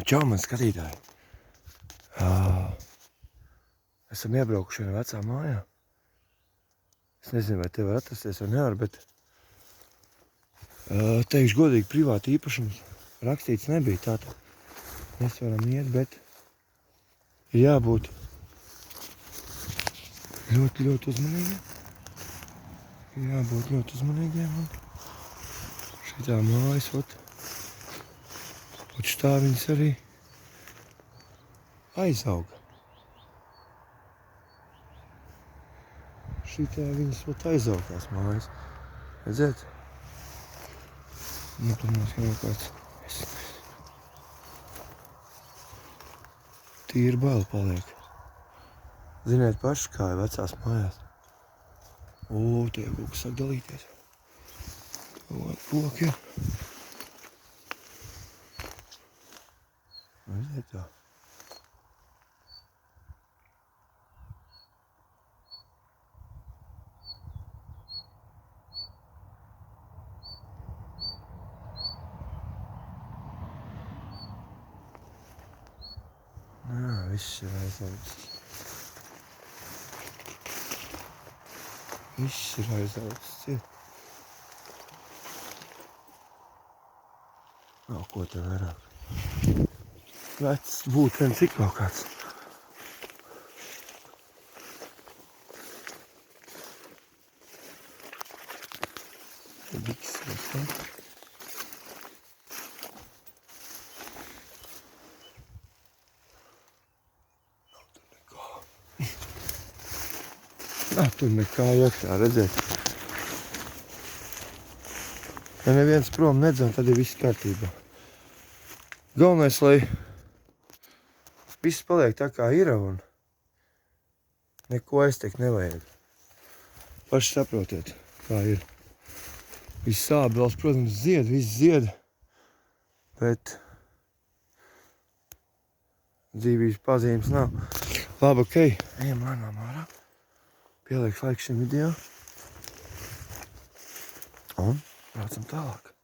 Čau, man skatītāji! Esam iebraukuši vienā vecā mājā. Es nezinu, vai te var atrasties vai nevar, bet teikšu godīgi, privāti īpašums rakstīts nebija. Tātad mēs varam iet, bet ir jābūt ļoti uzmanīgiem. Ir jābūt ļoti uzmanīgiem. Un šitā mājas, ot štāviņas arī aizauga. Šitā viņas aizaugās mājas. Redzēt? Nepadomās, ka nav kāds. Tīri bail paliek. Ziniet paši, kā ir vecās mājās. Tie kaut kas sāk dalīties. Poki. Redziet tā. Viss ir aizaudzis. Viss ir aizaudzis. Nav ko te vairāk. Vecs būtu vien cik kaut kāds. Nav tur nekā iekšā, redzēt. Ja neviens prom nedzem, tad ir viss kārtībā. Galvenais, lai viss paliek tā kā ir un neko aizteikt nevajag. Paši saprotiet, kā ir. Viss ābeles, protams, zied, viss zied, bet dzīvības pazīmes nav. Labi, okei, ejam lēnām ārā. Pieliek laiku šim video un braucam tālāk.